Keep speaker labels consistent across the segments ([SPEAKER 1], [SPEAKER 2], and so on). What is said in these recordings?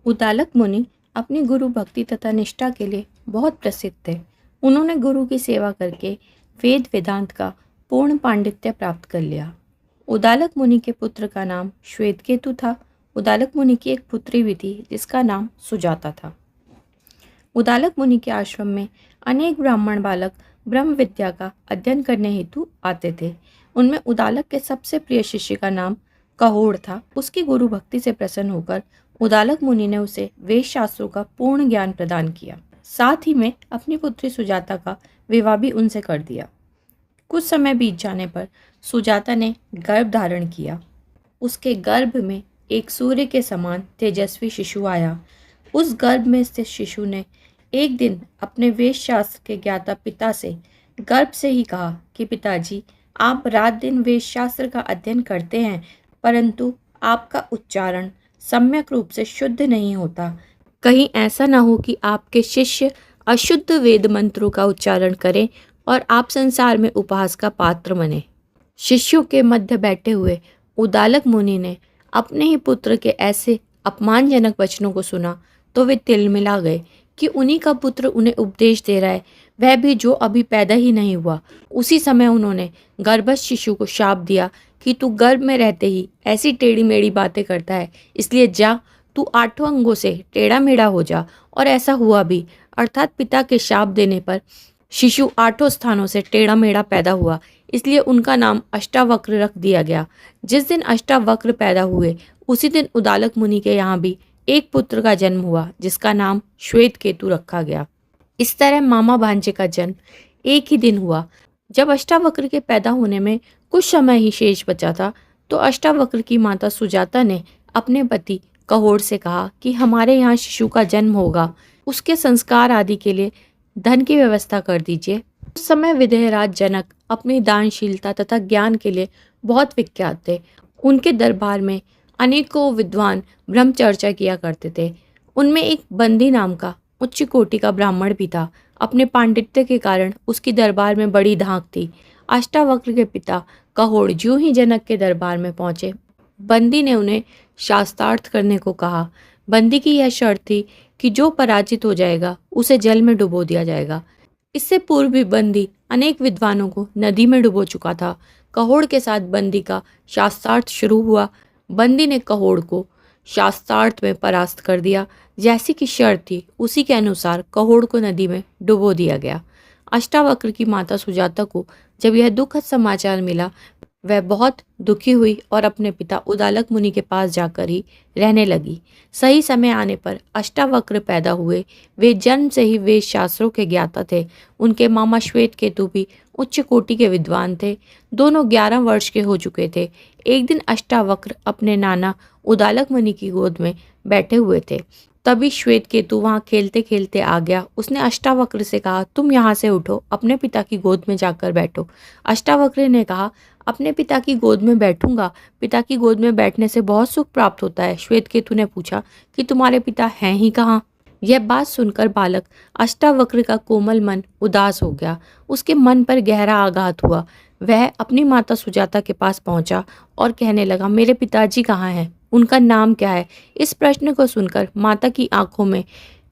[SPEAKER 1] उदालक मुनि अपनी गुरु भक्ति तथा निष्ठा के लिए बहुत प्रसिद्ध थे। उन्होंने गुरु की सेवा करके वेद वेदांत का पूर्ण पांडित्य प्राप्त कर लिया। उदालक मुनि के पुत्र का नाम श्वेतकेतु था। उदालक मुनि की एक पुत्री भी थी जिसका नाम सुजाता था। उदालक मुनि के आश्रम में अनेक ब्राह्मण बालक ब्रह्म विद्या का अध्ययन करने हेतु आते थे। उनमें उदालक के सबसे प्रिय शिष्य का नाम कहोड़ था। उसकी गुरु भक्ति से प्रसन्न होकर उदालक मुनि ने उसे वेद शास्त्रों का पूर्ण ज्ञान प्रदान किया। साथ ही में अपनी पुत्री सुजाता का विवाह भी उनसे कर दिया। कुछ समय बीत जाने पर सुजाता ने गर्भ धारण किया। उसके गर्भ में एक सूर्य के समान तेजस्वी शिशु आया। उस गर्भ में स्थित शिशु ने एक दिन अपने वेद शास्त्र के ज्ञाता पिता से गर्भ से ही कहा कि पिताजी, आप रात दिन वेद शास्त्र का अध्ययन करते हैं, परंतु आपका उच्चारण सम्यक रूप से शुद्ध नहीं होता। कहीं ऐसा ना हो कि आपके शिष्य अशुद्ध वेद मंत्रों का उच्चारण करें और आप संसार में उपहास का पात्र बने। शिष्यों के मध्य बैठे हुए उदालक मुनि ने अपने ही पुत्र के ऐसे अपमानजनक वचनों को सुना तो वे तिलमिला गए कि उन्हीं का पुत्र उन्हें उपदेश दे रहा है, वह भी जो अभी पैदा ही नहीं हुआ। उसी समय उन्होंने गर्भस्थ शिशु को शाप दिया कि तू गर्भ में रहते ही ऐसी टेढ़ी मेढ़ी बातें करता है, इसलिए जा, तू 8 अंगों से टेढ़ा मेढ़ा हो जा। और ऐसा हुआ भी, अर्थात पिता के शाप देने पर शिशु 8 स्थानों से टेढ़ा मेढ़ा पैदा हुआ, इसलिए उनका नाम अष्टावक्र रख दिया गया। जिस दिन अष्टावक्र पैदा हुए उसी दिन उदालक मुनि के यहाँ भी एक पुत्र का जन्म हुआ जिसका नाम श्वेतकेतु रखा गया। इस तरह मामा भांजे का जन्म एक ही दिन हुआ। जब अष्टावक्र के पैदा होने में कुछ समय ही शेष बचा था तो अष्टावक्र की माता सुजाता ने अपने पति कहोड़ से कहा कि हमारे यहाँ शिशु का जन्म होगा, उसके संस्कार आदि के लिए धन की व्यवस्था कर दीजिए। उस समय विदेहराज जनक अपनी दानशीलता तथा ज्ञान के लिए बहुत विख्यात थे। उनके दरबार में अनेकों विद्वान ब्रह्म चर्चा किया करते थे। उनमें एक बंदी नाम का उच्च कोटि का ब्राह्मण भी था। अपने पांडित्य के कारण उसकी दरबार में बड़ी धाक थी। अष्टावक्र के पिता कहोड़ ज्यों ही जनक के दरबार में पहुंचे, बंदी ने उन्हें शास्त्रार्थ करने को कहा। बंदी की यह शर्त थी कि जो पराजित हो जाएगा उसे जल में डुबो दिया जाएगा। इससे पूर्व भी बंदी अनेक विद्वानों को नदी में डुबो चुका था। कहोड़ के साथ बंदी का शास्त्रार्थ शुरू हुआ। बंदी ने कहोड़ को शास्त्रार्थ में परास्त कर दिया। जैसी की शर्त थी उसी के अनुसार कहोड़ को नदी में डुबो दिया गया। अष्टावक्र की माता सुजाता को जब यह दुखद समाचार मिला, वह बहुत दुखी हुई और अपने पिता उदालक मुनि के पास जाकर ही रहने लगी। सही समय आने पर अष्टावक्र पैदा हुए। वे जन्म से ही वेद शास्त्रों के ज्ञाता थे। उनके मामा श्वेतकेतु भी उच्च कोटि के विद्वान थे। दोनों 11 वर्ष के हो चुके थे। एक दिन अष्टावक्र अपने नाना उदालक मुनि की गोद में बैठे हुए थे। तभी श्वेतकेतु वहाँ खेलते खेलते आ गया। उसने अष्टावक्र से कहा, तुम यहाँ से उठो, अपने पिता की गोद में जाकर बैठो। अष्टावक्र ने कहा, अपने पिता की गोद में बैठूंगा, पिता की गोद में बैठने से बहुत सुख प्राप्त होता है। श्वेतकेतु ने पूछा कि तुम्हारे पिता हैं ही कहाँ? यह बात सुनकर बालक अष्टावक्र का कोमल मन उदास हो गया। उसके मन पर गहरा आघात हुआ। वह अपनी माता सुजाता के पास पहुंचा और कहने लगा, मेरे पिताजी कहाँ हैं? उनका नाम क्या है? इस प्रश्न को सुनकर माता की आंखों में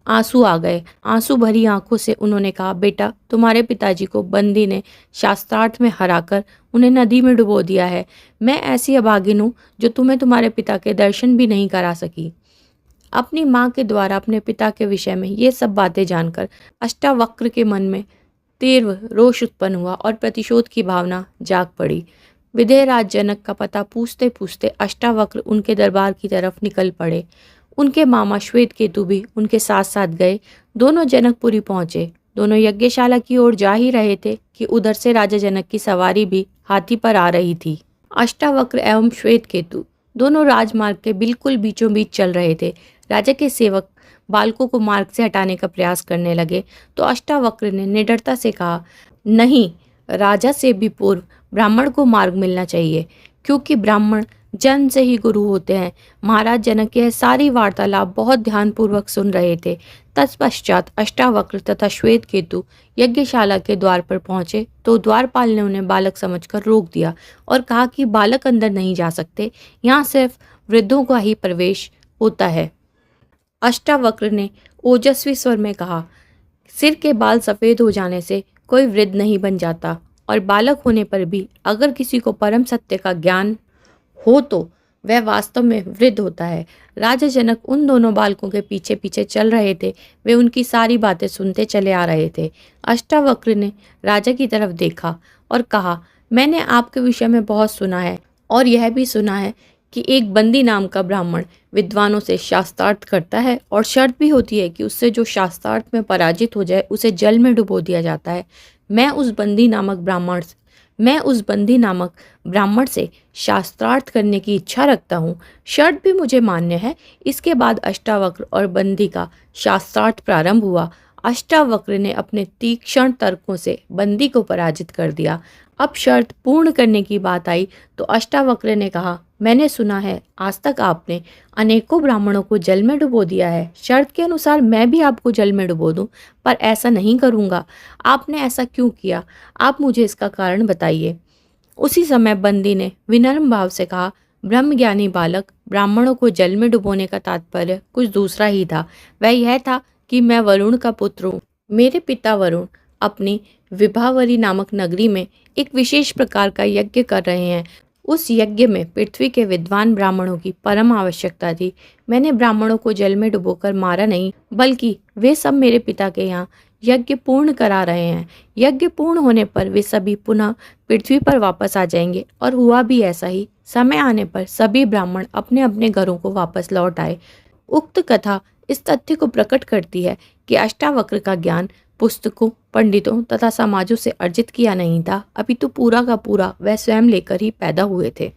[SPEAKER 1] आंसू आ गए। आंसू भरी आंखों से उन्होंने कहा, बेटा, तुम्हारे पिताजी को बंदी ने शास्त्रार्थ में हराकर उन्हें नदी में डुबो दिया है। मैं ऐसी अभागिन हूँ जो तुम्हें तुम्हारे पिता के दर्शन भी नहीं करा सकी। अपनी माँ के द्वारा अपने पिता के विषय में ये सब बातें जानकर अष्टावक्र के मन में तीव्र रोष उत्पन्न हुआ और प्रतिशोध की भावना जाग पड़ी। विदेहराज जनक का पता पूछते पूछते अष्टावक्र उनके दरबार की तरफ निकल पड़े। उनके मामा श्वेतकेतु भी उनके साथ साथ गए। दोनों जनकपुरी पहुंचे। दोनों यज्ञशाला की ओर जा ही रहे थे कि उधर से राजा जनक की सवारी भी हाथी पर आ रही थी। अष्टावक्र एवं श्वेतकेतु दोनों राजमार्ग के बिल्कुल बीचों बीच चल रहे थे। राजा के सेवक बालकों को मार्ग से हटाने का प्रयास करने लगे तो अष्टावक्र ने निडरता से कहा, नहीं, राजा से भी पूर्व ब्राह्मण को मार्ग मिलना चाहिए, क्योंकि ब्राह्मण जन्म से ही गुरु होते हैं। महाराज जनक यह सारी वार्तालाप बहुत ध्यानपूर्वक सुन रहे थे। तत्पश्चात अष्टावक्र तथा श्वेतकेतु यज्ञशाला के द्वार पर पहुंचे तो द्वारपाल ने उन्हें बालक समझकर रोक दिया और कहा कि बालक अंदर नहीं जा सकते, यहाँ सिर्फ वृद्धों का ही प्रवेश होता है। अष्टावक्र ने ओजस्वी स्वर में कहा, सिर के बाल सफ़ेद हो जाने से कोई वृद्ध नहीं बन जाता, और बालक होने पर भी अगर किसी को परम सत्य का ज्ञान हो तो वह वास्तव में वृद्ध होता है। राजा जनक उन दोनों बालकों के पीछे पीछे चल रहे थे। वे उनकी सारी बातें सुनते चले आ रहे थे। अष्टावक्र ने राजा की तरफ देखा और कहा, मैंने आपके विषय में बहुत सुना है, और यह भी सुना है कि एक बंदी नाम का ब्राह्मण विद्वानों से शास्त्रार्थ करता है, और शर्त भी होती है कि उससे जो शास्त्रार्थ में पराजित हो जाए उसे जल में डुबो दिया जाता है। मैं उस बंदी नामक ब्राह्मण से शास्त्रार्थ करने की इच्छा रखता हूँ। शर्त भी मुझे मान्य है। इसके बाद अष्टावक्र और बंदी का शास्त्रार्थ प्रारंभ हुआ। अष्टावक्र ने अपने तीक्ष्ण तर्कों से बंदी को पराजित कर दिया। अब शर्त पूर्ण करने की बात आई तो अष्टावक्र ने कहा, मैंने सुना है आज तक आपने अनेकों ब्राह्मणों को जल में डुबो दिया है। शर्त के अनुसार मैं भी आपको जल में डुबो दूं, पर ऐसा नहीं करूंगा। आपने ऐसा क्यों किया? आप मुझे इसका कारण बताइए। उसी समय बंदी ने विनम्र भाव से कहा, ब्रह्मज्ञानी बालक, ब्राह्मणों को जल में डुबोने का तात्पर्य कुछ दूसरा ही था। वह यह था कि मैं वरुण का पुत्र हूँ। मेरे पिता वरुण अपनी विभावरी नामक नगरी में एक विशेष प्रकार का यज्ञ कर रहे हैं। उस यज्ञ में पृथ्वी के विद्वान ब्राह्मणों की परम आवश्यकता थी। मैंने ब्राह्मणों को जल में डुबोकर मारा नहीं, बल्कि वे सब मेरे पिता के यहाँ यज्ञ पूर्ण करा रहे हैं। यज्ञ पूर्ण होने पर वे सभी पुनः पृथ्वी पर वापस आ जाएंगे, और हुआ भी ऐसा ही। समय आने पर सभी ब्राह्मण अपने अपने घरों को वापस लौट आए। उक्त कथा इस तथ्य को प्रकट करती है कि अष्टावक्र का ज्ञान पुस्तकों, पंडितों तथा समाजों से अर्जित किया नहीं था, अपितु पूरा का पूरा वह स्वयं लेकर ही पैदा हुए थे।